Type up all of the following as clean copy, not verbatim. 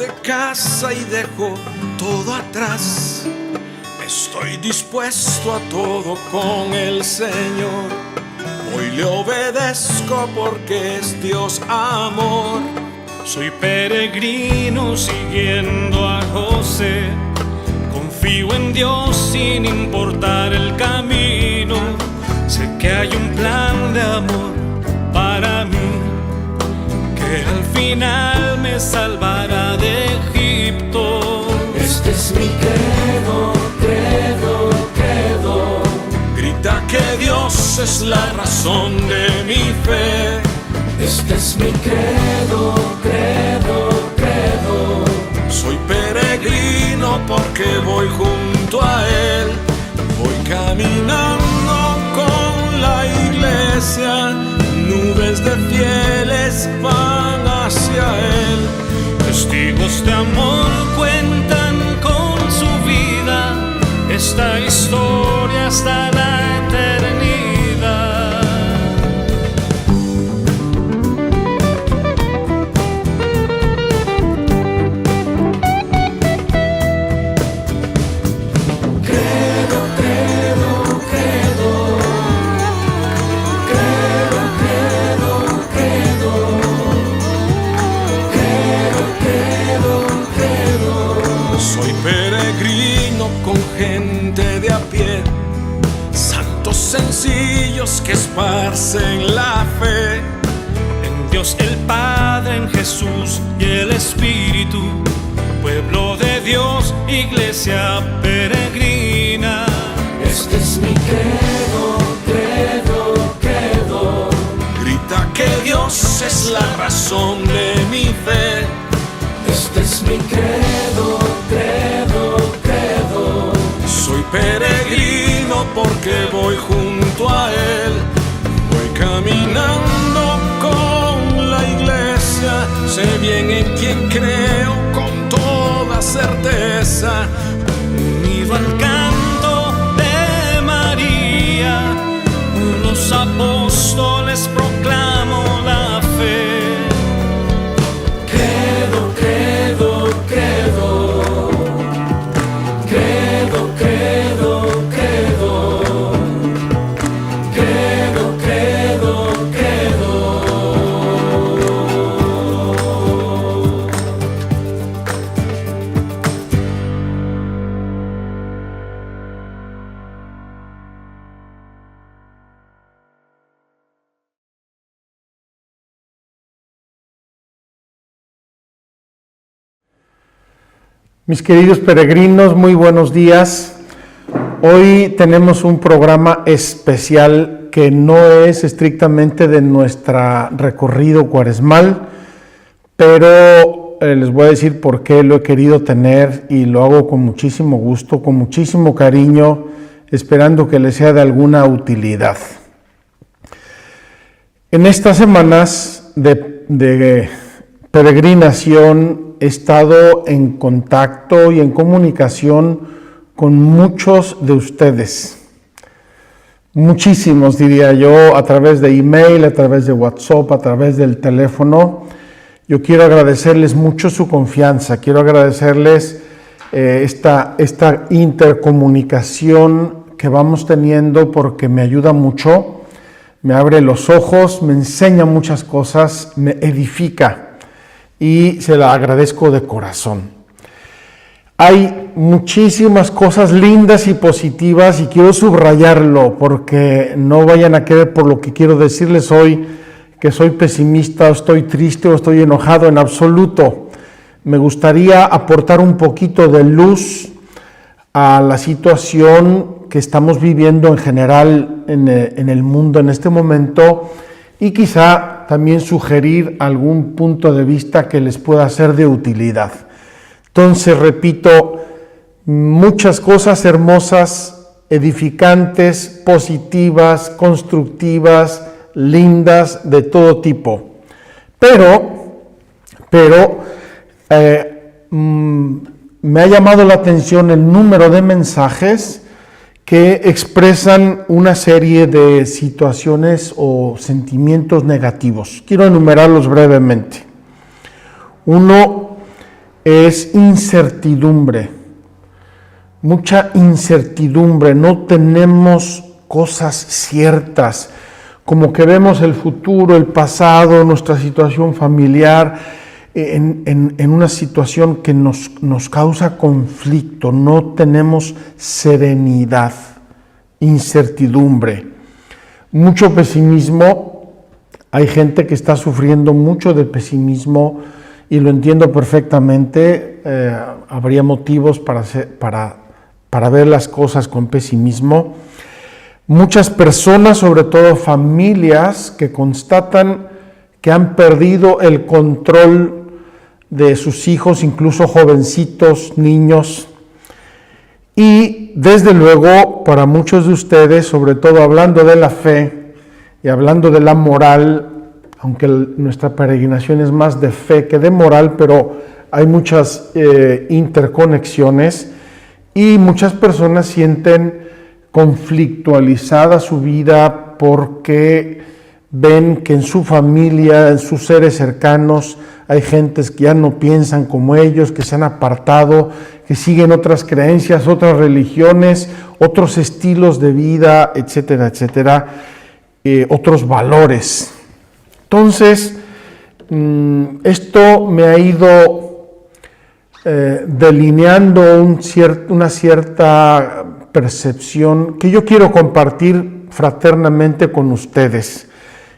de casa y dejo todo atrás. Estoy dispuesto a todo con el Señor. Hoy le obedezco porque es Dios amor. Soy peregrino siguiendo a José. Confío en Dios sin importar el camino. Sé que hay un plan de amor para mí, que al final me salvará de Egipto. Este es mi credo, credo, credo. Grita que Dios es la razón de mi fe. Este es mi credo, credo, credo. Soy peregrino porque voy junto a Él. Voy caminando con la iglesia. Nubes de fieles van hacia Él. Testigos de amor cuentan con su vida esta historia hasta la eternidad. Credo, credo, credo. Credo, credo, credo. Credo, credo, credo. Soy peregrino con gente de a pie, santos sencillos que esparcen la fe. En Dios el Padre, en Jesús y el Espíritu, pueblo de Dios, iglesia peregrina. Este es mi credo, credo, credo. Grita que Dios es la razón de mi fe. Este es mi credo, credo, credo. Soy peregrino porque voy junto a Él. Voy caminando con la iglesia. Sé bien en quién creo con toda certeza. Unido al canto de María, los apóstoles proclamo la fe. Credo, credo, credo. Credo, credo, credo. Credo, credo, credo. Mis queridos peregrinos, muy buenos días. Hoy tenemos un programa especial que no es estrictamente de nuestro recorrido cuaresmal, pero les voy a decir por qué lo he querido tener y lo hago con muchísimo gusto, con muchísimo cariño, esperando que les sea de alguna utilidad. En estas semanas de peregrinación he estado en contacto y en comunicación con muchos de ustedes. Muchísimos, diría yo, a través de email, a través de WhatsApp, a través del teléfono. Yo quiero agradecerles mucho su confianza, quiero agradecerles esta intercomunicación que vamos teniendo porque me ayuda mucho, me abre los ojos, me enseña muchas cosas, me edifica. Y se la agradezco de corazón. Hay muchísimas cosas lindas y positivas y quiero subrayarlo porque no vayan a creer por lo que quiero decirles hoy que soy pesimista o estoy triste o estoy enojado, en absoluto. Me gustaría aportar un poquito de luz a la situación que estamos viviendo en general en el mundo en este momento y quizá también sugerir algún punto de vista que les pueda ser de utilidad. Entonces, repito, muchas cosas hermosas, edificantes, positivas, constructivas, lindas, de todo tipo. Pero me ha llamado la atención el número de mensajes que expresan una serie de situaciones o sentimientos negativos. Quiero enumerarlos brevemente. Uno, es incertidumbre. Mucha incertidumbre, no tenemos cosas ciertas, como que vemos el futuro, el pasado, nuestra situación familiar, en una situación que nos causa conflicto, no tenemos serenidad, incertidumbre, mucho pesimismo. Hay gente que está sufriendo mucho de pesimismo y lo entiendo perfectamente. Habría motivos para ver las cosas con pesimismo. Muchas personas, sobre todo familias, que constatan que han perdido el control de sus hijos, incluso jovencitos, niños. Y desde luego, para muchos de ustedes, sobre todo hablando de la fe y hablando de la moral, aunque nuestra peregrinación es más de fe que de moral, pero hay muchas interconexiones y muchas personas sienten conflictualizada su vida porque ven que en su familia, en sus seres cercanos, hay gentes que ya no piensan como ellos, que se han apartado, que siguen otras creencias, otras religiones, otros estilos de vida, etcétera, etcétera, otros valores. Entonces, esto me ha ido delineando una cierta percepción que yo quiero compartir fraternamente con ustedes.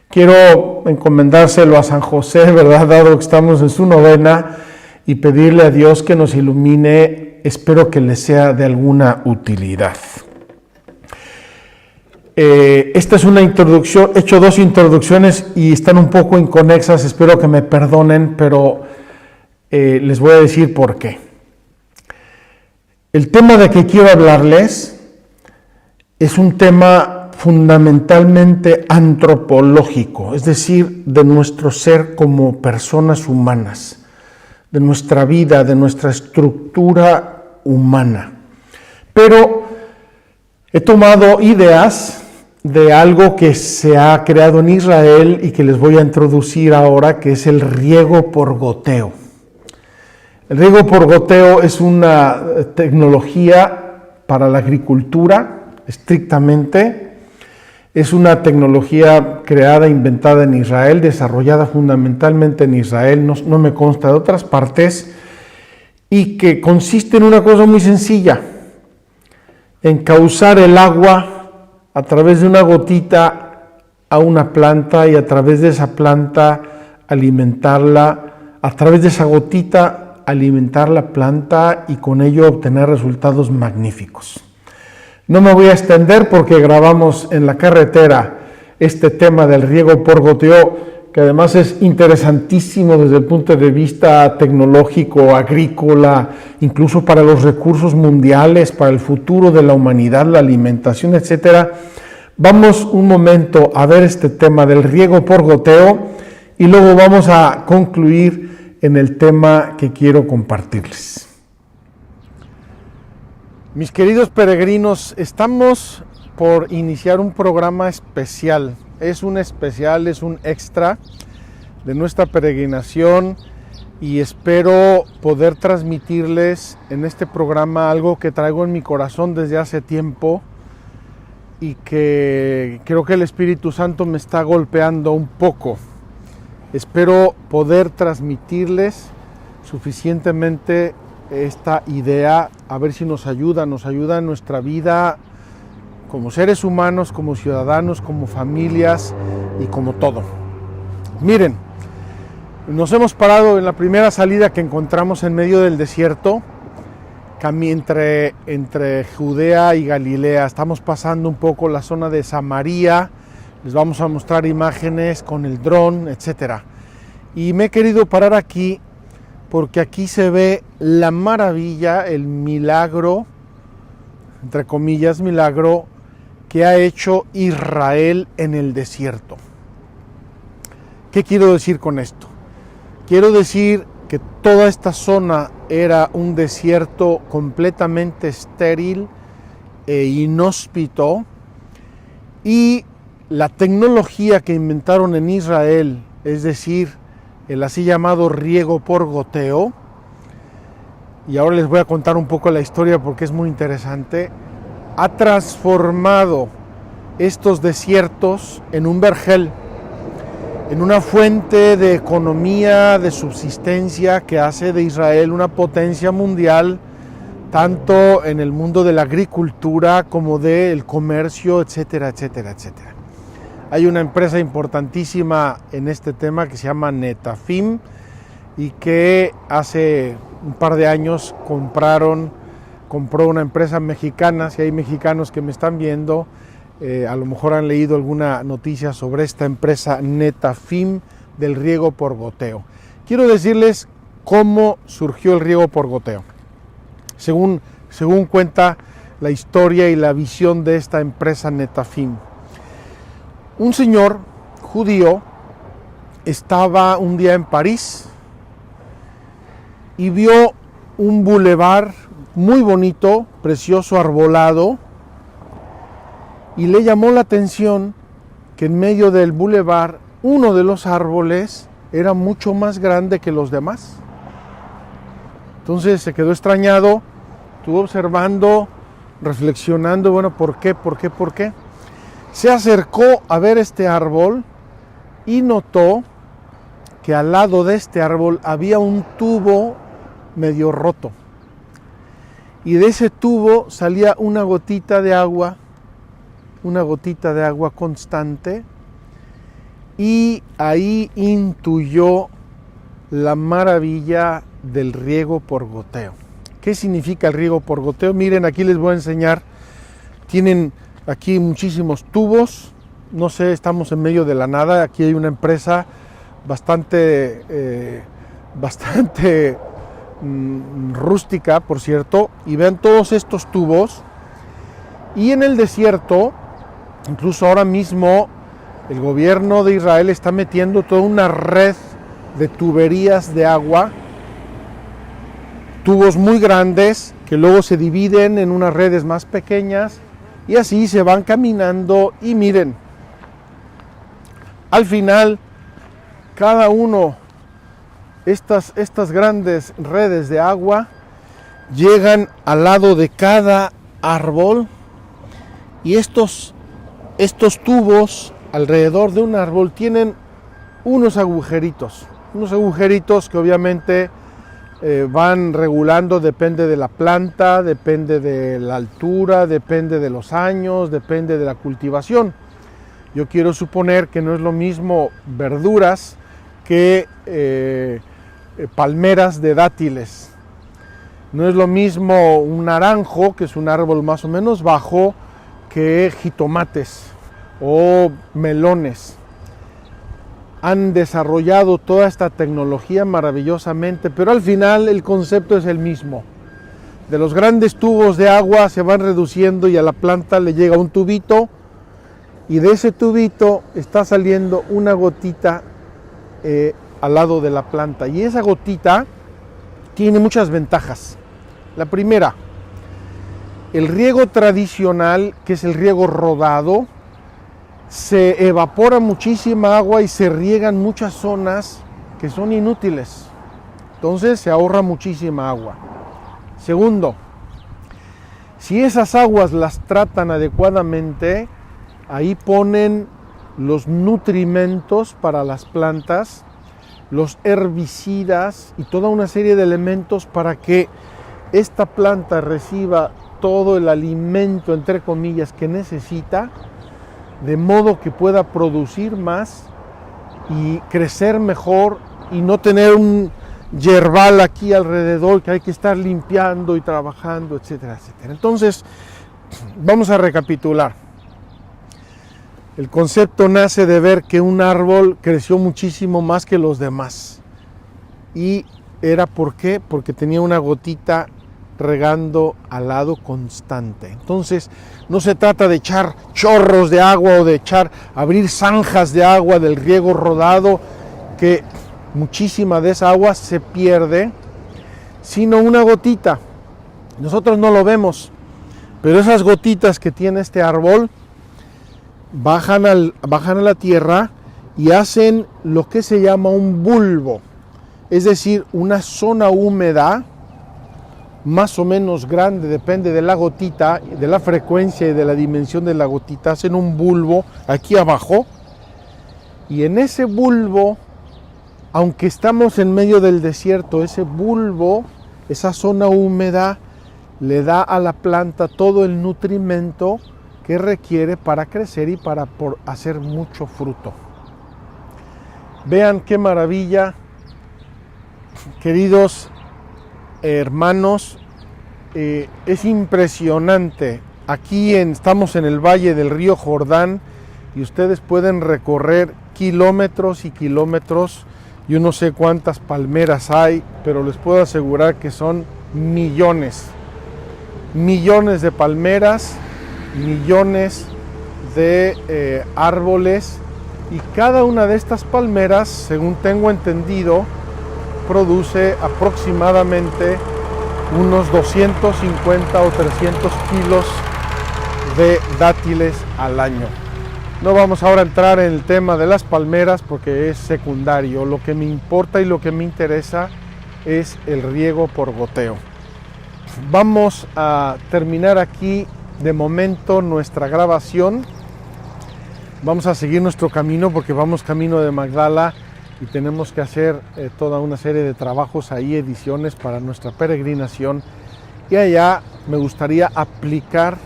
Quiero encomendárselo a San José, ¿verdad? Dado que estamos en su novena, y pedirle a Dios que nos ilumine. Espero que les sea de alguna utilidad. Esta es una introducción, he hecho 2 introducciones y están un poco inconexas, espero que me perdonen, pero les voy a decir por qué. El tema de que quiero hablarles es un tema fundamentalmente antropológico, es decir, de nuestro ser como personas humanas, de nuestra vida, de nuestra estructura humana. Pero he tomado ideas de algo que se ha creado en Israel y que les voy a introducir ahora, que es el riego por goteo. El riego por goteo es una tecnología para la agricultura, estrictamente. Es una tecnología creada, inventada en Israel, desarrollada fundamentalmente en Israel, no me consta de otras partes, y que consiste en una cosa muy sencilla, en causar el agua a través de una gotita a una planta y a través de esa planta alimentarla, a través de esa gotita alimentar la planta y con ello obtener resultados magníficos. No me voy a extender porque grabamos en la carretera este tema del riego por goteo, que además es interesantísimo desde el punto de vista tecnológico, agrícola, incluso para los recursos mundiales, para el futuro de la humanidad, la alimentación, etcétera. Vamos un momento a ver este tema del riego por goteo y luego vamos a concluir en el tema que quiero compartirles. Mis queridos peregrinos, estamos por iniciar un programa especial. Es un especial, es un extra de nuestra peregrinación y espero poder transmitirles en este programa algo que traigo en mi corazón desde hace tiempo y que creo que el Espíritu Santo me está golpeando un poco. Espero poder transmitirles suficientemente esta idea, a ver si nos ayuda en nuestra vida como seres humanos, como ciudadanos, como familias y como todo. Miren, nos hemos parado en la primera salida que encontramos en medio del desierto, entre Judea y Galilea. Estamos pasando un poco la zona de Samaria, les vamos a mostrar imágenes con el dron, etcétera. Y me he querido parar aquí porque aquí se ve la maravilla, el milagro, entre comillas, milagro, que ha hecho Israel en el desierto. ¿Qué quiero decir con esto? Quiero decir que toda esta zona era un desierto completamente estéril e inhóspito, y la tecnología que inventaron en Israel, es decir, el así llamado riego por goteo, y ahora les voy a contar un poco la historia porque es muy interesante, ha transformado estos desiertos en un vergel, en una fuente de economía, de subsistencia que hace de Israel una potencia mundial, tanto en el mundo de la agricultura como del comercio, etcétera, etcétera, etcétera. Hay una empresa importantísima en este tema que se llama Netafim y que hace un par de años compró una empresa mexicana. Si hay mexicanos que me están viendo, a lo mejor han leído alguna noticia sobre esta empresa Netafim del riego por goteo. Quiero decirles cómo surgió el riego por goteo. Según cuenta la historia y la visión de esta empresa Netafim. Un señor judío estaba un día en París y vio un bulevar muy bonito, precioso, arbolado, y le llamó la atención que en medio del bulevar uno de los árboles era mucho más grande que los demás. Entonces se quedó extrañado, estuvo observando, reflexionando, bueno, ¿por qué? Se acercó a ver este árbol y notó que al lado de este árbol había un tubo medio roto. Y de ese tubo salía una gotita de agua constante, y ahí intuyó la maravilla del riego por goteo. ¿Qué significa el riego por goteo? Miren, aquí les voy a enseñar. Tienen aquí muchísimos tubos. No sé, estamos en medio de la nada. Aquí hay una empresa bastante rústica, por cierto. Y vean todos estos tubos. Y en el desierto, incluso ahora mismo, el gobierno de Israel está metiendo toda una red de tuberías de agua, tubos muy grandes que luego se dividen en unas redes más pequeñas y así se van caminando. Y miren, al final cada uno, estas grandes redes de agua llegan al lado de cada árbol, y estos tubos alrededor de un árbol tienen unos agujeritos que obviamente van regulando, depende de la planta, depende de la altura, depende de los años, depende de la cultivación. Yo quiero suponer que no es lo mismo verduras que palmeras de dátiles. No es lo mismo un naranjo, que es un árbol más o menos bajo, que jitomates o melones. Han desarrollado toda esta tecnología maravillosamente, pero al final el concepto es el mismo. De los grandes tubos de agua se van reduciendo y a la planta le llega un tubito, y de ese tubito está saliendo una gotita al lado de la planta, y esa gotita tiene muchas ventajas. La primera, el riego tradicional, que es el riego rodado, se evapora muchísima agua y se riegan muchas zonas que son inútiles. Entonces se ahorra muchísima agua. Segundo, si esas aguas las tratan adecuadamente, ahí ponen los nutrimentos para las plantas, los herbicidas y toda una serie de elementos para que esta planta reciba todo el alimento, entre comillas, que necesita, de modo que pueda producir más y crecer mejor y no tener un yerbal aquí alrededor que hay que estar limpiando y trabajando, etcétera, etcétera. Entonces, vamos a recapitular. El concepto nace de ver que un árbol creció muchísimo más que los demás. Y era ¿por qué? Porque tenía una gotita regando al lado constante. Entonces, no se trata de echar chorros de agua o de abrir zanjas de agua del riego rodado, que muchísima de esa agua se pierde, sino una gotita. Nosotros no lo vemos, pero esas gotitas que tiene este árbol bajan a la tierra y hacen lo que se llama un bulbo, es decir, una zona húmeda más o menos grande, depende de la gotita, de la frecuencia y de la dimensión de la gotita, hacen un bulbo aquí abajo, y en ese bulbo, aunque estamos en medio del desierto, ese bulbo, esa zona húmeda, le da a la planta todo el nutrimento que requiere para crecer y para hacer mucho fruto. Vean qué maravilla, queridos hermanos, es impresionante. Aquí estamos en el valle del río Jordán y ustedes pueden recorrer kilómetros y kilómetros. Yo no sé cuántas palmeras hay, pero les puedo asegurar que son millones de palmeras, millones de árboles, y cada una de estas palmeras, según tengo entendido, produce aproximadamente unos 250 o 300 kilos de dátiles al año. No vamos ahora a entrar en el tema de las palmeras porque es secundario. Lo que me importa y lo que me interesa es el riego por goteo. Vamos a terminar aquí de momento nuestra grabación. Vamos a seguir nuestro camino porque vamos camino de Magdala y tenemos que hacer toda una serie de trabajos ahí, ediciones para nuestra peregrinación. Y allá me gustaría aplicar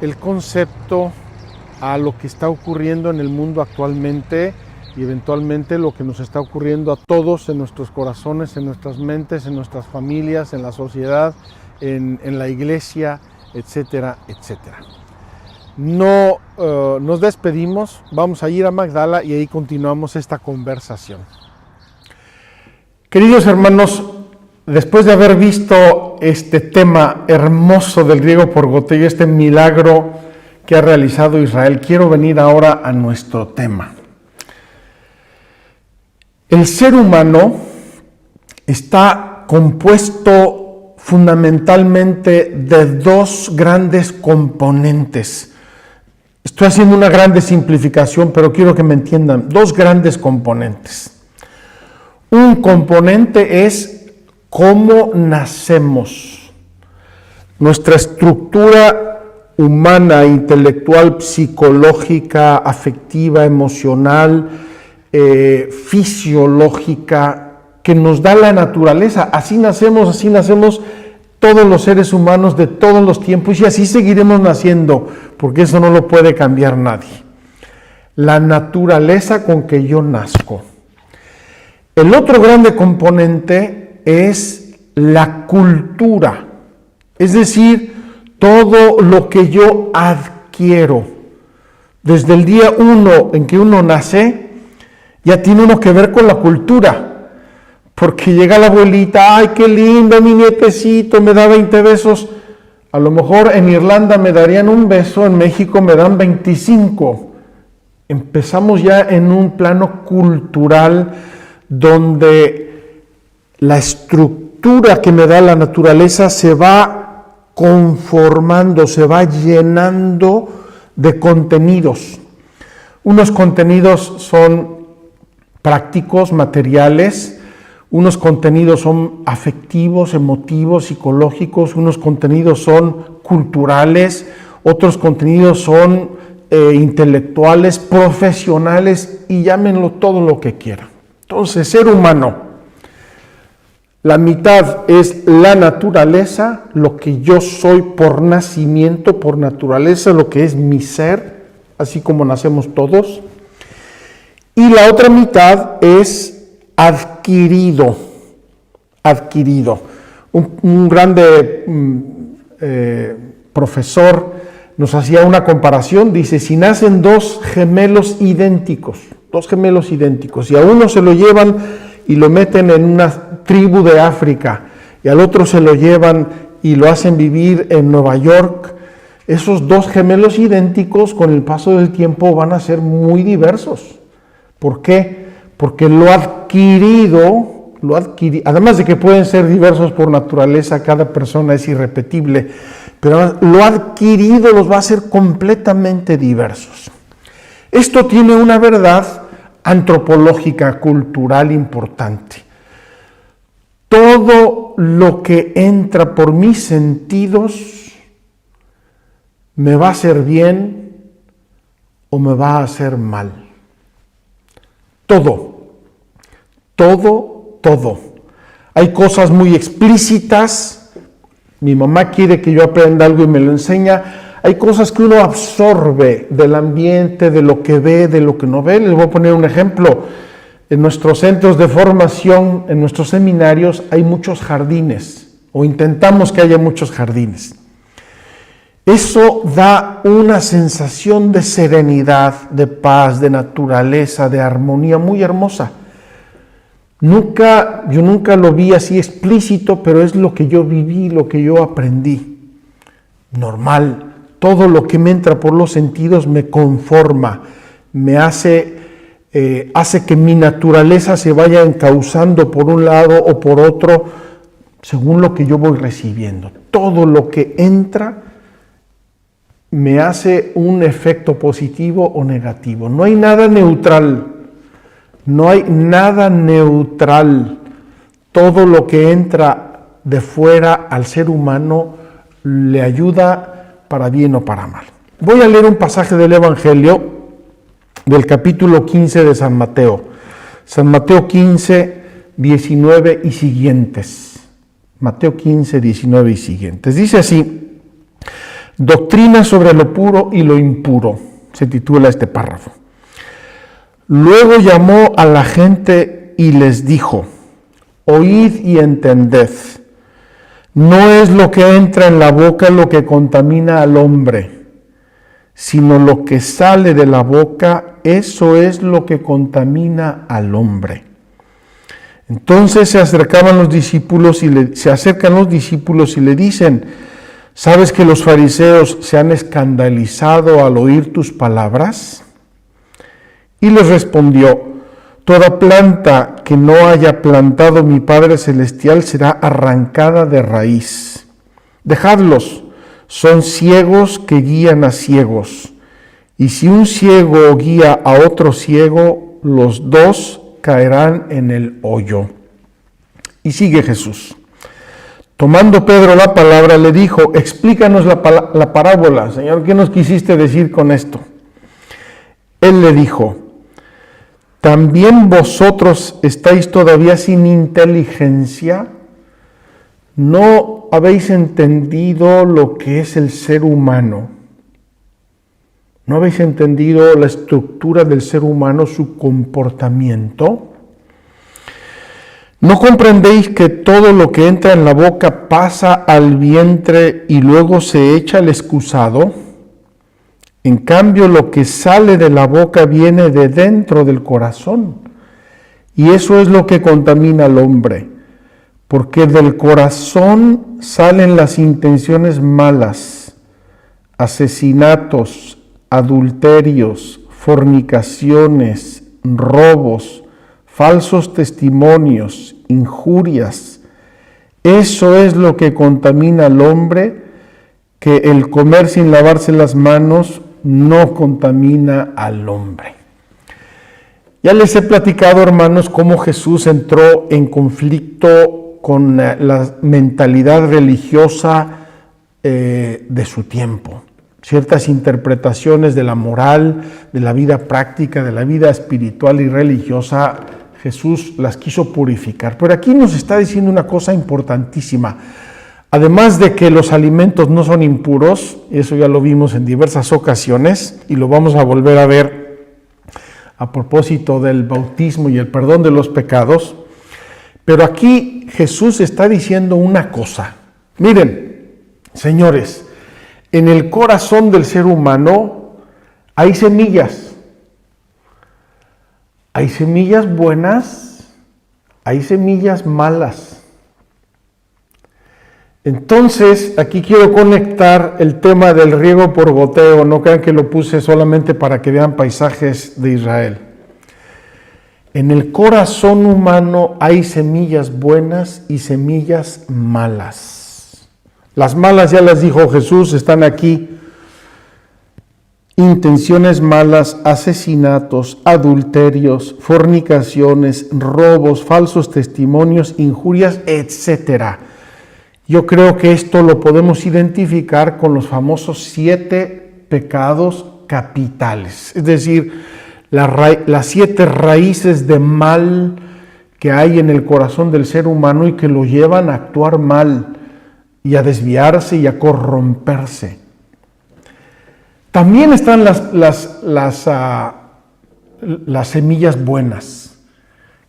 el concepto a lo que está ocurriendo en el mundo actualmente y eventualmente lo que nos está ocurriendo a todos en nuestros corazones, en nuestras mentes, en nuestras familias, en la sociedad, en la iglesia, etcétera, etcétera. Nos despedimos, vamos a ir a Magdala y ahí continuamos esta conversación. Queridos hermanos, después de haber visto este tema hermoso del riego por goteo, este milagro que ha realizado Israel, quiero venir ahora a nuestro tema. El ser humano está compuesto fundamentalmente de dos grandes componentes. Estoy haciendo una grande simplificación, pero quiero que me entiendan. Dos grandes componentes. Un componente es cómo nacemos. Nuestra estructura humana, intelectual, psicológica, afectiva, emocional, fisiológica, que nos da la naturaleza. Así nacemos todos los seres humanos de todos los tiempos y así seguiremos naciendo, porque eso no lo puede cambiar nadie. La naturaleza con que yo nazco. El otro grande componente es la cultura, es decir, todo lo que yo adquiero. Desde el día 1 en que uno nace, ya tiene uno que ver con la cultura. Porque llega la abuelita, ¡ay, qué lindo mi nietecito! Me da 20 besos. A lo mejor en Irlanda me darían un beso, en México me dan 25. Empezamos ya en un plano cultural donde la estructura que me da la naturaleza se va conformando, se va llenando de contenidos. Unos contenidos son prácticos, materiales, unos contenidos son afectivos, emotivos, psicológicos, unos contenidos son culturales, otros contenidos son intelectuales, profesionales y llámenlo todo lo que quieran. Entonces, ser humano, la mitad es la naturaleza, lo que yo soy por nacimiento, por naturaleza, lo que es mi ser, así como nacemos todos. Y la otra mitad es adquirido. Un grande profesor nos hacía una comparación, dice, si nacen dos gemelos idénticos, y a uno se lo llevan y lo meten en una tribu de África, y al otro se lo llevan y lo hacen vivir en Nueva York, esos dos gemelos idénticos con el paso del tiempo van a ser muy diversos. ¿Por qué? Porque lo adquirido, además de que pueden ser diversos por naturaleza, cada persona es irrepetible, pero lo adquirido los va a hacer completamente diversos. Esto tiene una verdad antropológica, cultural importante. todo lo que entra por mis sentidos me va a hacer bien o me va a hacer mal. Todo. Hay cosas muy explícitas. Mi mamá quiere que yo aprenda algo y me lo enseña. Hay cosas que uno absorbe del ambiente, de lo que ve, de lo que no ve. Les voy a poner un ejemplo. En nuestros centros de formación, en nuestros seminarios, hay muchos jardines, o intentamos que haya muchos jardines. Eso da una sensación de serenidad, de paz, de naturaleza, de armonía muy hermosa. Yo nunca lo vi así explícito, pero es lo que yo viví, lo que yo aprendí. Normal. Todo lo que me entra por los sentidos me conforma, me hace que mi naturaleza se vaya encauzando por un lado o por otro, según lo que yo voy recibiendo. Todo lo que entra me hace un efecto positivo o negativo. No hay nada neutral. Todo lo que entra de fuera al ser humano le ayuda para bien o para mal. Voy a leer un pasaje del Evangelio del capítulo 15 de San Mateo. San Mateo 15, 19 y siguientes. Mateo 15, 19 y siguientes. Dice así: Doctrina sobre lo puro y lo impuro, se titula este párrafo. Luego llamó a la gente y les dijo: Oíd y entended. No es lo que entra en la boca lo que contamina al hombre, sino lo que sale de la boca, eso es lo que contamina al hombre. Entonces se acercan los discípulos y le dicen: ¿Sabes que los fariseos se han escandalizado al oír tus palabras? Y les respondió: Toda planta que no haya plantado mi Padre Celestial será arrancada de raíz. Dejadlos, son ciegos que guían a ciegos. Y si un ciego guía a otro ciego, los dos caerán en el hoyo. Y sigue Jesús. Tomando Pedro la palabra, le dijo: Explícanos la parábola, Señor, ¿qué nos quisiste decir con esto? Él le dijo: ¿También vosotros estáis todavía sin inteligencia? ¿No habéis entendido lo que es el ser humano? ¿No habéis entendido la estructura del ser humano, su comportamiento? ¿No comprendéis que todo lo que entra en la boca pasa al vientre y luego se echa al excusado? En cambio, lo que sale de la boca viene de dentro del corazón, y eso es lo que contamina al hombre, porque del corazón salen las intenciones malas, asesinatos, adulterios, fornicaciones, robos, falsos testimonios, injurias. Eso es lo que contamina al hombre, que el comer sin lavarse las manos no contamina al hombre. Ya les he platicado, hermanos, cómo Jesús entró en conflicto con la mentalidad religiosa de su tiempo. Ciertas interpretaciones de la moral, de la vida práctica, de la vida espiritual y religiosa, Jesús las quiso purificar. Pero aquí nos está diciendo una cosa importantísima. Además de que los alimentos no son impuros, eso ya lo vimos en diversas ocasiones y lo vamos a volver a ver a propósito del bautismo y el perdón de los pecados, pero aquí Jesús está diciendo una cosa. Miren, señores, en el corazón del ser humano hay semillas. Hay semillas buenas, hay semillas malas. Entonces, aquí quiero conectar el tema del riego por goteo. No crean que lo puse solamente para que vean paisajes de Israel. En el corazón humano hay semillas buenas y semillas malas. Las malas, ya las dijo Jesús, están aquí. intenciones malas, asesinatos, adulterios, fornicaciones, robos, falsos testimonios, injurias, etc. Yo creo que esto lo podemos identificar con los famosos 7 pecados capitales, es decir, las 7 raíces de mal que hay en el corazón del ser humano y que lo llevan a actuar mal y a desviarse y a corromperse. También están las semillas buenas.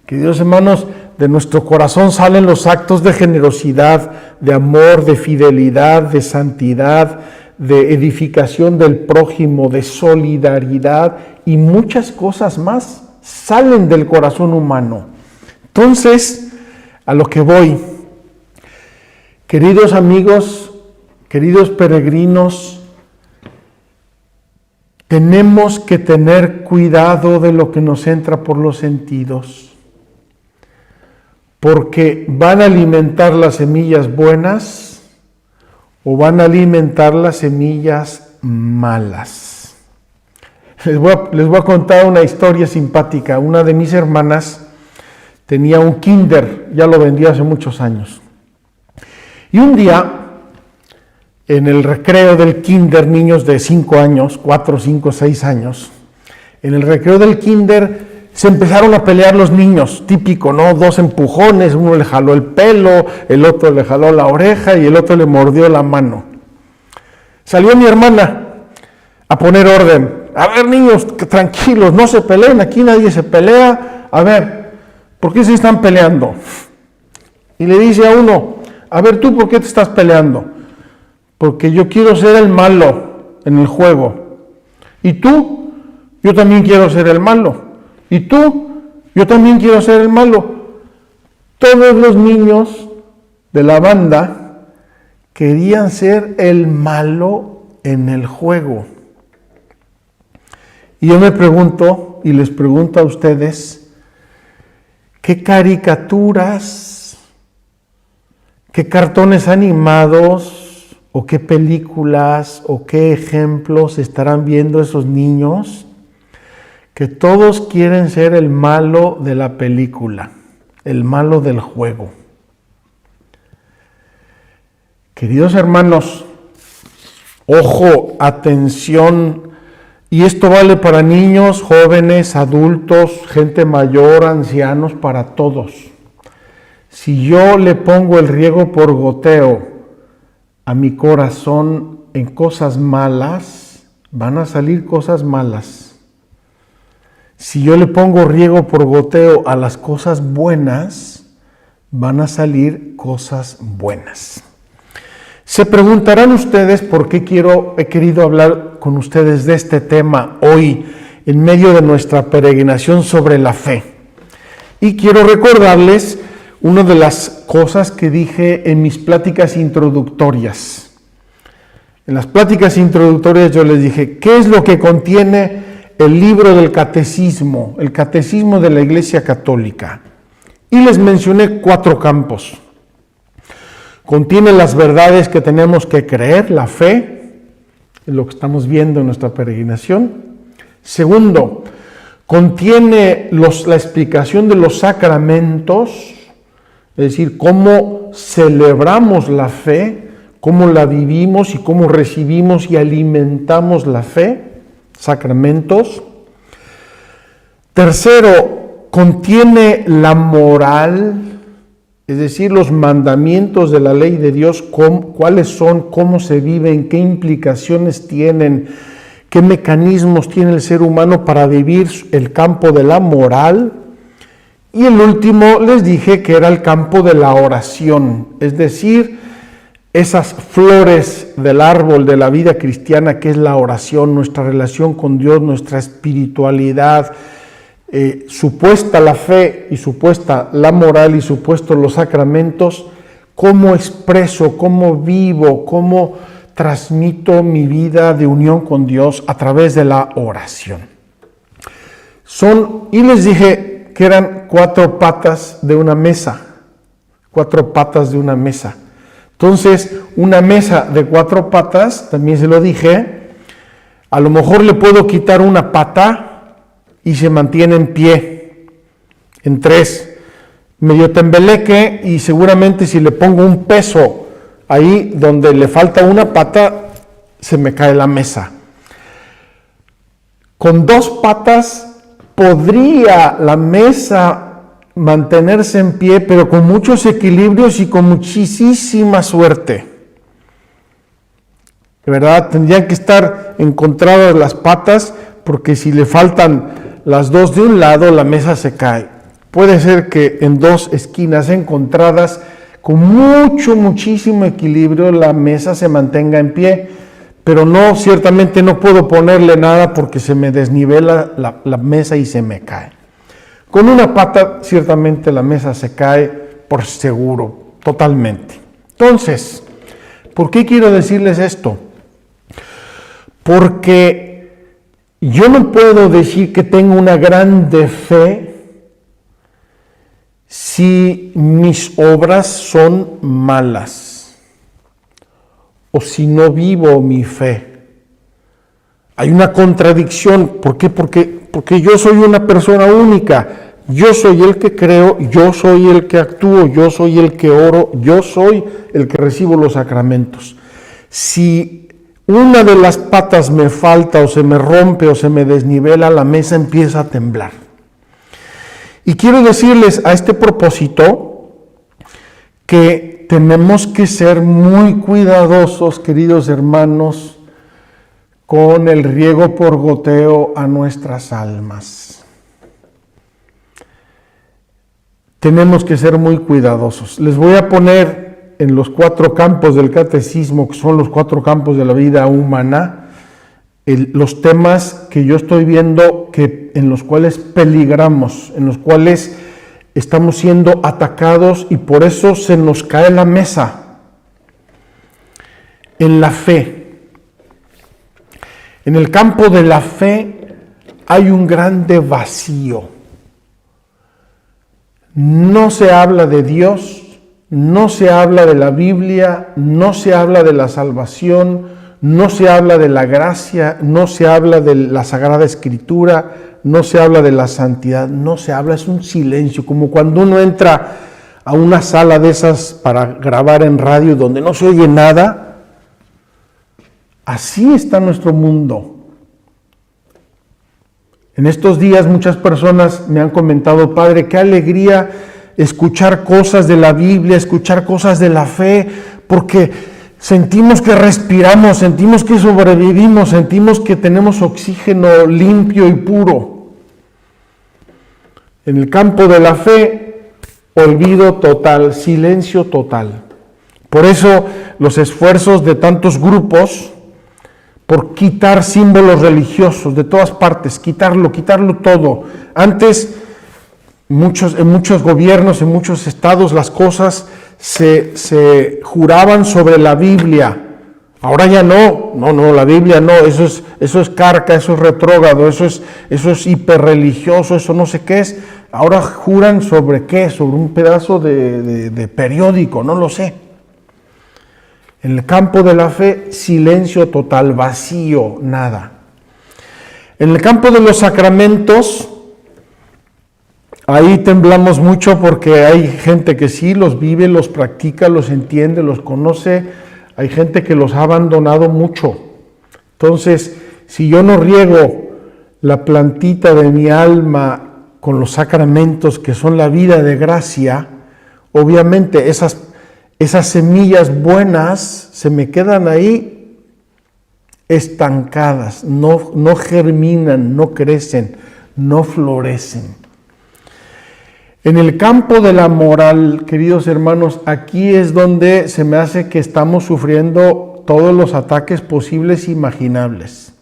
Queridos hermanos, de nuestro corazón salen los actos de generosidad, de amor, de fidelidad, de santidad, de edificación del prójimo, de solidaridad y muchas cosas más salen del corazón humano. Entonces, a lo que voy, queridos amigos, queridos peregrinos, tenemos que tener cuidado de lo que nos entra por los sentidos, porque van a alimentar las semillas buenas o van a alimentar las semillas malas. Les voy a contar una historia simpática. Una de mis hermanas tenía un kinder, ya lo vendía hace muchos años. Y un día, en el recreo del kinder, niños de 5 años, 4, 5, 6 años, en el recreo del kinder se empezaron a pelear los niños, típico, ¿no? 2 empujones, uno le jaló el pelo, el otro le jaló la oreja y el otro le mordió la mano. Salió mi hermana a poner orden. A ver, niños, tranquilos, no se peleen, aquí nadie se pelea. A ver, ¿por qué se están peleando? Y le dice a uno, a ver, ¿tú por qué te estás peleando? Porque yo quiero ser el malo en el juego. ¿Y tú? Yo también quiero ser el malo. ¿Y tú? Yo también quiero ser el malo. Todos los niños de la banda querían ser el malo en el juego. Y yo me pregunto, y les pregunto a ustedes, ¿qué caricaturas, qué cartones animados, o qué películas, o qué ejemplos estarán viendo esos niños que todos quieren ser el malo de la película, el malo del juego? Queridos hermanos, ojo, atención, y esto vale para niños, jóvenes, adultos, gente mayor, ancianos, para todos. Si yo le pongo el riego por goteo a mi corazón en cosas malas, van a salir cosas malas. Si yo le pongo riego por goteo a las cosas buenas, van a salir cosas buenas. Se preguntarán ustedes por qué he querido hablar con ustedes de este tema hoy, en medio de nuestra peregrinación sobre la fe. Y quiero recordarles una de las cosas que dije en mis pláticas introductorias. En las pláticas introductorias yo les dije, ¿qué es lo que contiene el libro del catecismo, el catecismo de la Iglesia Católica? Y les mencioné 4 campos. Contiene las verdades que tenemos que creer, la fe, es lo que estamos viendo en nuestra peregrinación. Segundo, contiene la explicación de los sacramentos, es decir, cómo celebramos la fe, cómo la vivimos y cómo recibimos y alimentamos la fe. Sacramentos. Tercero, contiene la moral, es decir, los mandamientos de la ley de Dios, cuáles son, cómo se viven, qué implicaciones tienen, qué mecanismos tiene el ser humano para vivir el campo de la moral. Y el último les dije que era el campo de la oración, es decir, esas flores del árbol de la vida cristiana que es la oración, nuestra relación con Dios, nuestra espiritualidad, supuesta la fe y supuesta la moral y supuestos los sacramentos, cómo expreso, cómo vivo, cómo transmito mi vida de unión con Dios a través de la oración. Y les dije que eran 4 patas de una mesa, 4 patas de una mesa. Entonces, una mesa de 4 patas, también se lo dije, A lo mejor le puedo quitar una pata y se mantiene en pie, en 3. Medio tembeleque y seguramente si le pongo un peso ahí donde le falta una pata, se me cae la mesa. Con 2 patas podría la mesa mantenerse en pie, pero con muchos equilibrios y con muchísima suerte. De verdad, tendrían que estar encontradas las patas, porque si le faltan las 2 de un lado, la mesa se cae. Puede ser que en 2 esquinas encontradas, con muchísimo equilibrio, la mesa se mantenga en pie, pero no, ciertamente no puedo ponerle nada porque se me desnivela la mesa y se me cae. Con una pata, ciertamente la mesa se cae por seguro, totalmente. Entonces, ¿por qué quiero decirles esto? Porque yo no puedo decir que tengo una grande fe si mis obras son malas o si no vivo mi fe. Hay una contradicción. ¿Por qué? Porque yo soy una persona única. Yo soy el que creo, yo soy el que actúo, yo soy el que oro, yo soy el que recibo los sacramentos. Si una de las patas me falta o se me rompe o se me desnivela, la mesa empieza a temblar. Y quiero decirles a este propósito que tenemos que ser muy cuidadosos, queridos hermanos, con el riego por goteo a nuestras almas. Tenemos que ser muy cuidadosos. Les voy a poner en los 4 campos del catecismo, que son los 4 campos de la vida humana, los temas que yo estoy viendo en los cuales peligramos, en los cuales estamos siendo atacados y por eso se nos cae la mesa. En la fe. En el campo de la fe hay un grande vacío. No se habla de Dios, no se habla de la Biblia, no se habla de la salvación, no se habla de la gracia, no se habla de la Sagrada Escritura, no se habla de la santidad, no se habla, es un silencio, como cuando uno entra a una sala de esas para grabar en radio donde no se oye nada. Así está nuestro mundo. En estos días muchas personas me han comentado: Padre, qué alegría escuchar cosas de la Biblia, escuchar cosas de la fe, porque sentimos que respiramos, sentimos que sobrevivimos, sentimos que tenemos oxígeno limpio y puro. En el campo de la fe, olvido total, silencio total. Por eso los esfuerzos de tantos grupos por quitar símbolos religiosos de todas partes, quitarlo todo. Antes, en muchos gobiernos, en muchos estados, las cosas se juraban sobre la Biblia. Ahora ya no, la Biblia no, eso es carca, eso es retrógrado, eso es hiperreligioso, eso no sé qué es. Ahora juran sobre qué, sobre un pedazo de periódico, no lo sé. En el campo de la fe, silencio total, vacío, nada. En el campo de los sacramentos, ahí temblamos mucho porque hay gente que sí los vive, los practica, los entiende, los conoce. Hay gente que los ha abandonado mucho. Entonces, si yo no riego la plantita de mi alma con los sacramentos que son la vida de gracia, obviamente esas semillas buenas se me quedan ahí estancadas, no germinan, no crecen, no florecen. En el campo de la moral, queridos hermanos, aquí es donde se me hace que estamos sufriendo todos los ataques posibles e imaginables.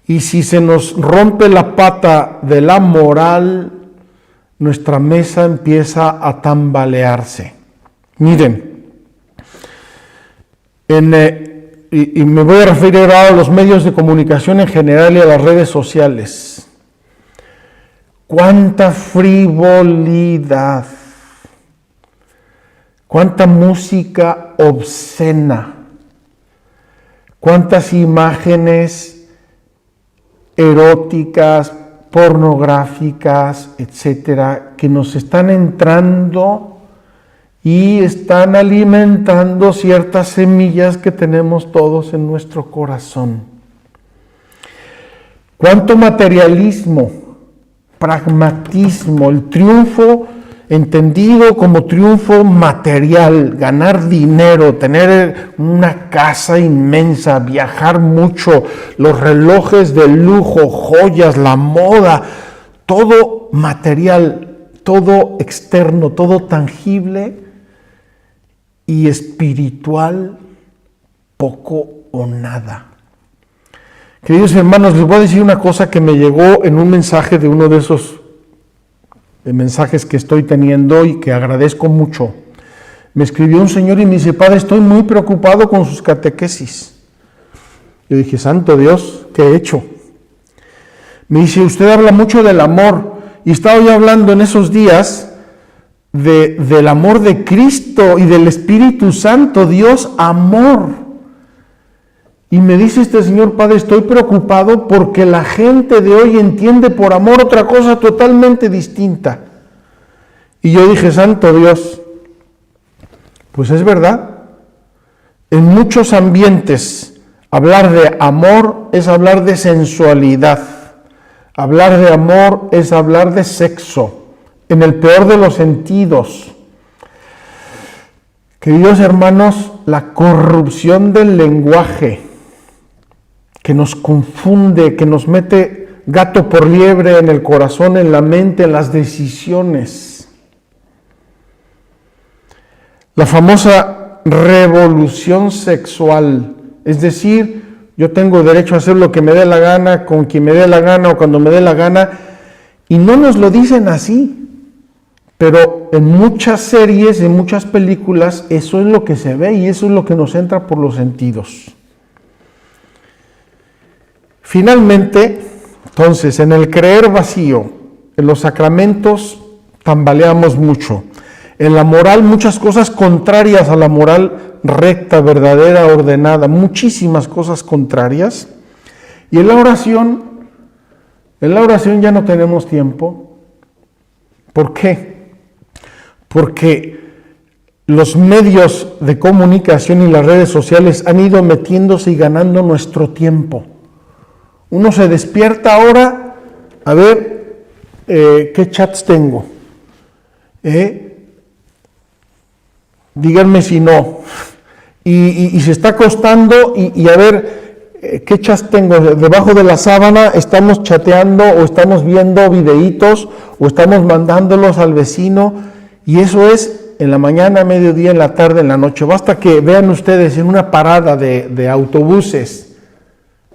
Y si se nos rompe la pata de la moral, nuestra mesa empieza a tambalearse. Miren, y me voy a referir ahora a los medios de comunicación en general y a las redes sociales. ¡Cuánta frivolidad! ¡Cuánta música obscena! ¿Cuántas imágenes eróticas, pornográficas, etcétera, que nos están entrando y están alimentando ciertas semillas que tenemos todos en nuestro corazón. ¿Cuánto materialismo, pragmatismo, el triunfo entendido como triunfo material, ganar dinero, tener una casa inmensa, viajar mucho, los relojes de lujo, joyas, la moda, todo material, todo externo, todo tangible y espiritual, poco o nada. Queridos hermanos, les voy a decir una cosa que me llegó en un mensaje de uno de esos mensajes que estoy teniendo y que agradezco mucho. Me escribió un señor y me dice: padre, estoy muy preocupado con sus catequesis. Yo dije: santo Dios, ¿qué he hecho? Me dice: usted habla mucho del amor, y estaba yo hablando en esos días del amor de Cristo y del Espíritu Santo, Dios amor. Y me dice este señor: padre, estoy preocupado porque la gente de hoy entiende por amor otra cosa totalmente distinta. Y yo dije: santo Dios, pues es verdad. En muchos ambientes hablar de amor es hablar de sensualidad. Hablar de amor es hablar de sexo, en el peor de los sentidos. Queridos hermanos, la corrupción del lenguaje que nos confunde, que nos mete gato por liebre en el corazón, en la mente, en las decisiones. La famosa revolución sexual, es decir, yo tengo derecho a hacer lo que me dé la gana, con quien me dé la gana o cuando me dé la gana, y no nos lo dicen así, pero en muchas series, en muchas películas, eso es lo que se ve y eso es lo que nos entra por los sentidos. Finalmente, entonces, en el creer vacío, en los sacramentos tambaleamos mucho. En la moral, muchas cosas contrarias a la moral recta, verdadera, ordenada, muchísimas cosas contrarias. Y en la oración ya no tenemos tiempo. ¿Por qué? Porque los medios de comunicación y las redes sociales han ido metiéndose y ganando nuestro tiempo. Uno se despierta ahora a ver qué chats tengo. Díganme si no. Y se está acostando y a ver qué chats tengo. Debajo de la sábana estamos chateando o estamos viendo videitos o estamos mandándolos al vecino. Y eso es en la mañana, mediodía, en la tarde, en la noche. Basta que vean ustedes en una parada de autobuses.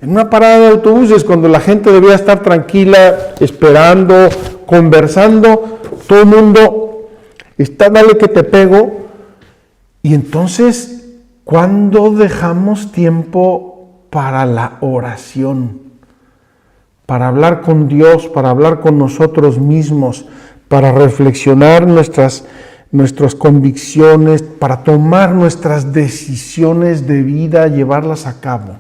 En una parada de autobuses, cuando la gente debía estar tranquila, esperando, conversando, todo el mundo está, dale que te pego. Y entonces, ¿cuándo dejamos tiempo para la oración? Para hablar con Dios, para hablar con nosotros mismos, para reflexionar nuestras convicciones, para tomar nuestras decisiones de vida, llevarlas a cabo.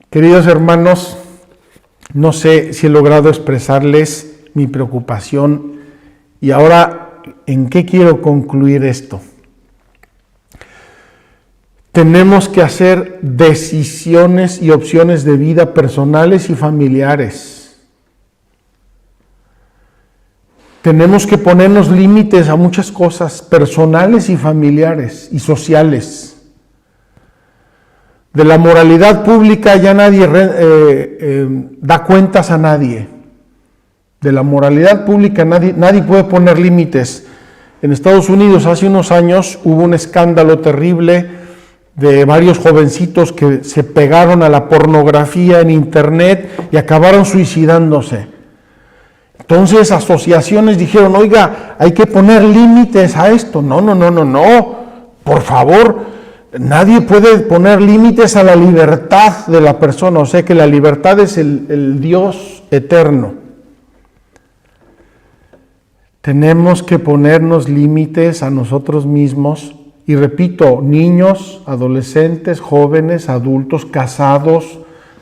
Queridos hermanos, no sé si he logrado expresarles mi preocupación y ahora, ¿en qué quiero concluir esto? Tenemos que hacer decisiones y opciones de vida personales y familiares. Tenemos que ponernos límites a muchas cosas personales y familiares y sociales. De la moralidad pública ya nadie da cuentas a nadie. De la moralidad pública nadie puede poner límites. En Estados Unidos hace unos años hubo un escándalo terrible de varios jovencitos que se pegaron a la pornografía en internet y acabaron suicidándose. Entonces asociaciones dijeron: oiga, hay que poner límites a esto. No, por favor. Nadie puede poner límites a la libertad de la persona, o sea que la libertad es el Dios eterno. Tenemos que ponernos límites a nosotros mismos, y repito, niños, adolescentes, jóvenes, adultos, casados,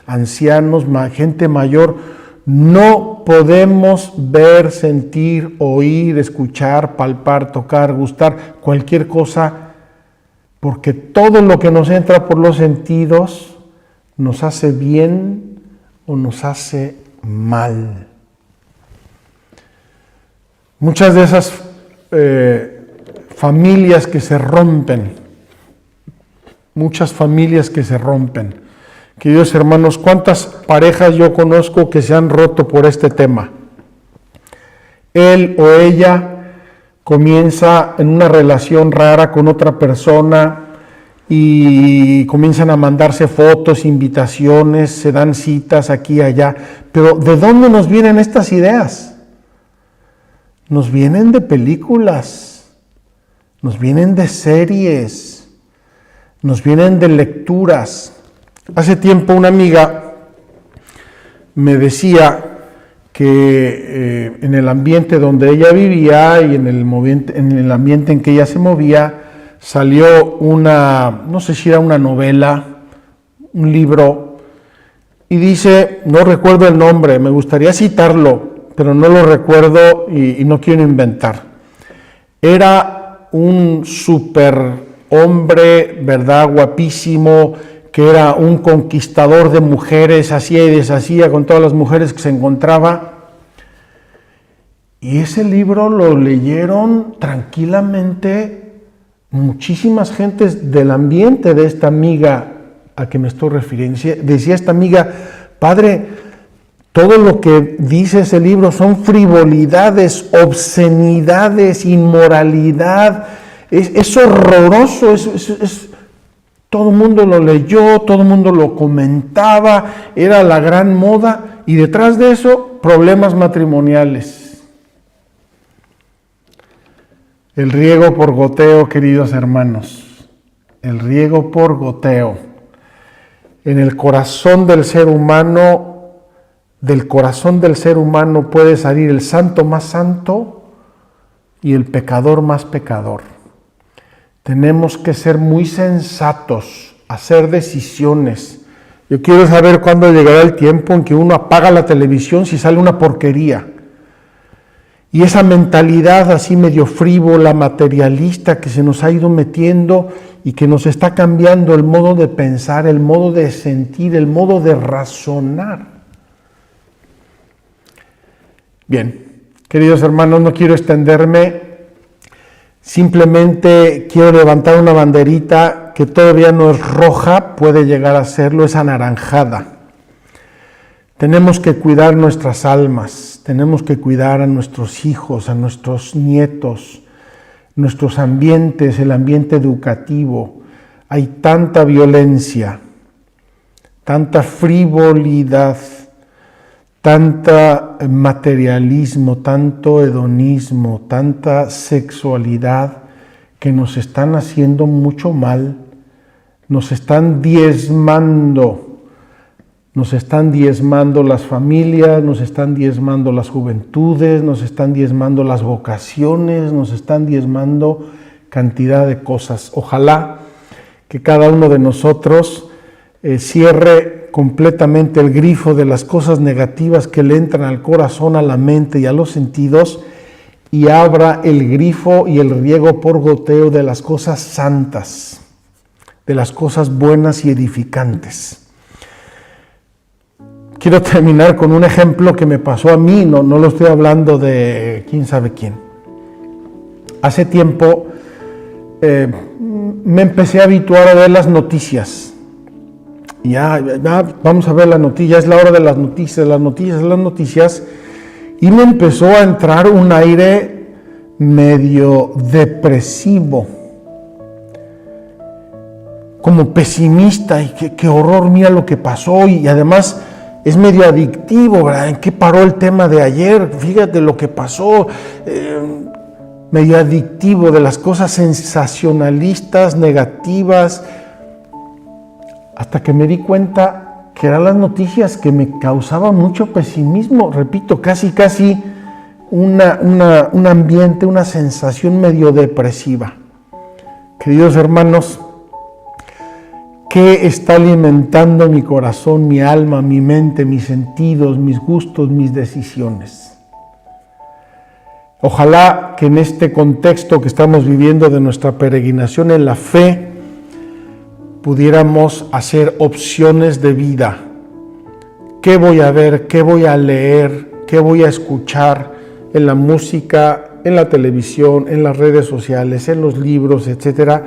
ancianos, gente mayor. No podemos ver, sentir, oír, escuchar, palpar, tocar, gustar, cualquier cosa, porque todo lo que nos entra por los sentidos nos hace bien o nos hace mal. Muchas de esas familias que se rompen, Queridos hermanos, ¿cuántas parejas yo conozco que se han roto por este tema? Él o ella comienza en una relación rara con otra persona y comienzan a mandarse fotos, invitaciones, se dan citas aquí y allá. Pero ¿de dónde nos vienen estas ideas? Nos vienen de películas, nos vienen de series, nos vienen de lecturas. Hace tiempo una amiga me decía que en el ambiente donde ella vivía y en el ambiente en que ella se movía, salió no sé si era una novela, un libro, y dice, no recuerdo el nombre, me gustaría citarlo, pero no lo recuerdo y no quiero inventar. Era un super hombre, ¿verdad? Guapísimo, que era un conquistador de mujeres, hacía y deshacía con todas las mujeres que se encontraba. Y ese libro lo leyeron tranquilamente muchísimas gentes del ambiente de esta amiga a que me estoy refiriendo. Decía esta amiga, padre, todo lo que dice ese libro son frivolidades, obscenidades, inmoralidad, es horroroso, todo el mundo lo leyó, todo el mundo lo comentaba, era la gran moda, y detrás de eso, problemas matrimoniales. El riego por goteo, queridos hermanos, el riego por goteo. En el corazón del ser humano, puede salir el santo más santo y el pecador más pecador. Tenemos que ser muy sensatos, hacer decisiones. Yo quiero saber cuándo llegará el tiempo en que uno apaga la televisión si sale una porquería. Y esa mentalidad así medio frívola, materialista, que se nos ha ido metiendo y que nos está cambiando el modo de pensar, el modo de sentir, el modo de razonar. Bien, queridos hermanos, no quiero extenderme. Simplemente quiero levantar una banderita que todavía no es roja, puede llegar a serlo, es anaranjada. Tenemos que cuidar nuestras almas, tenemos que cuidar a nuestros hijos, a nuestros nietos, nuestros ambientes, el ambiente educativo. Hay tanta violencia, tanta frivolidad, tanta materialismo, tanto hedonismo, tanta sexualidad que nos están haciendo mucho mal, nos están diezmando las familias, nos están diezmando las juventudes, nos están diezmando las vocaciones, nos están diezmando cantidad de cosas. Ojalá que cada uno de nosotros cierre completamente el grifo de las cosas negativas que le entran al corazón, a la mente y a los sentidos, y abra el grifo y el riego por goteo de las cosas santas, de las cosas buenas y edificantes. Quiero terminar con un ejemplo que me pasó a mí, no lo estoy hablando de quién sabe quién. Hace tiempo me empecé a habituar a ver las noticias. Ya, vamos a ver la noticia, es la hora de las noticias, y me empezó a entrar un aire medio depresivo, como pesimista, y qué horror, mira lo que pasó, y además es medio adictivo, ¿verdad? ¿En qué paró el tema de ayer? Fíjate lo que pasó, medio adictivo de las cosas sensacionalistas, negativas, hasta que me di cuenta que eran las noticias que me causaban mucho pesimismo, repito, casi un ambiente, una sensación medio depresiva. Queridos hermanos, ¿Qué está alimentando mi corazón, mi alma, mi mente, mis sentidos, mis gustos, mis decisiones? Ojalá que en este contexto que estamos viviendo de nuestra peregrinación en la fe, pudiéramos hacer opciones de vida. ¿Qué voy a ver? ¿Qué voy a leer? ¿Qué voy a escuchar en la música, en la televisión, en las redes sociales, en los libros, etcétera?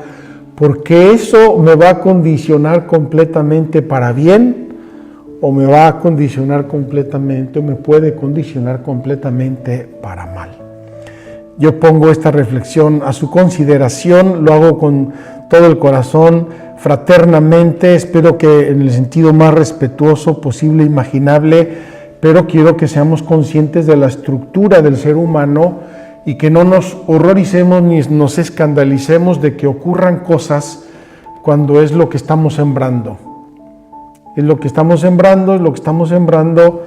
Porque eso me va a condicionar completamente para bien, o me va a condicionar completamente, o me puede condicionar completamente para mal. Yo pongo esta reflexión a su consideración, lo hago con todo el corazón, fraternamente, espero que en el sentido más respetuoso posible, imaginable, pero quiero que seamos conscientes de la estructura del ser humano y que no nos horroricemos ni nos escandalicemos de que ocurran cosas cuando es lo que estamos sembrando. Es lo que estamos sembrando,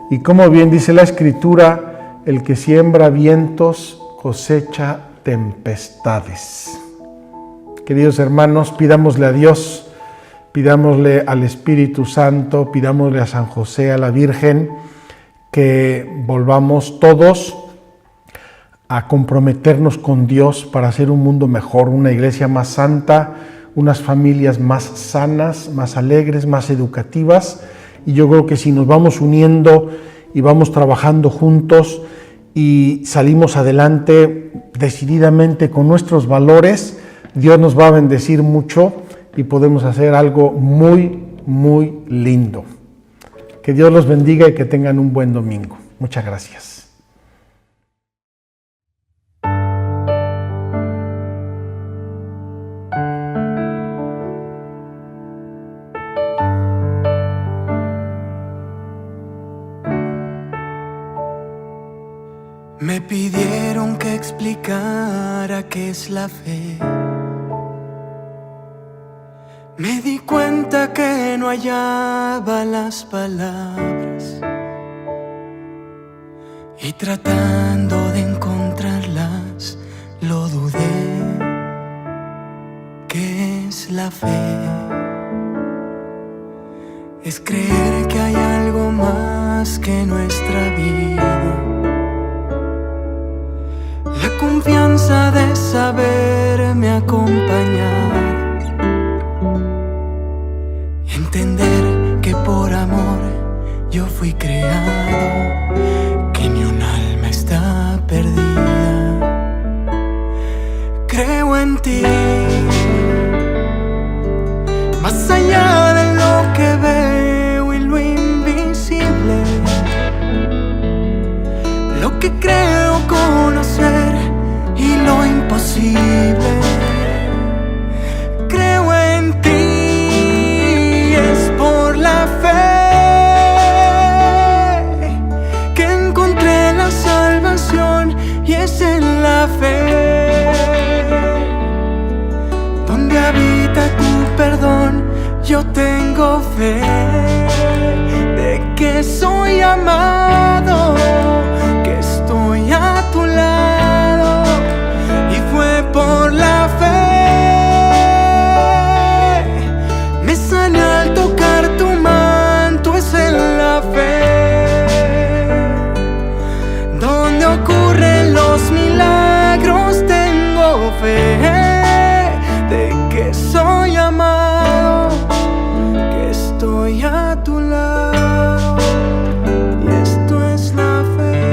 y como bien dice la Escritura, el que siembra vientos cosecha tempestades. Queridos hermanos, pidámosle a Dios, pidámosle al Espíritu Santo, pidámosle a San José, a la Virgen, que volvamos todos a comprometernos con Dios para hacer un mundo mejor, una iglesia más santa, unas familias más sanas, más alegres, más educativas. Y yo creo que si nos vamos uniendo y vamos trabajando juntos y salimos adelante decididamente con nuestros valores, Dios nos va a bendecir mucho y podemos hacer algo muy, muy lindo. Que Dios los bendiga y que tengan un buen domingo. Muchas gracias. Me pidieron que explicara qué es la fe. Me di cuenta que no hallaba las palabras y tratando de encontrarlas lo dudé. ¿Qué es la fe? Es creer que hay algo más que nuestra vida. La confianza de saberme acompañar. Entender que por amor yo fui creado, que ni un alma está perdida. Creo en ti, más allá de lo que veo y lo invisible. Lo que creo conocer y lo imposible. Creo en ti, es por la fe que encontré la salvación, y es en la fe donde habita tu perdón. Yo tengo fe de que soy amado, que estoy a tu lado, y fue por la fe. Me sané al tocar tu manto, es en la fe donde ocurren los milagros. Tengo fe de que soy amado, que estoy a tu lado, y esto es la fe.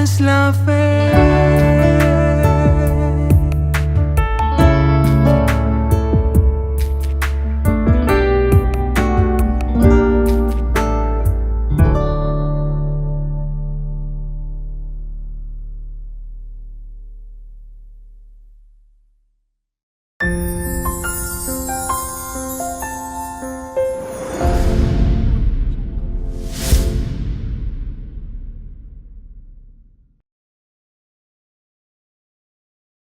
es la fe.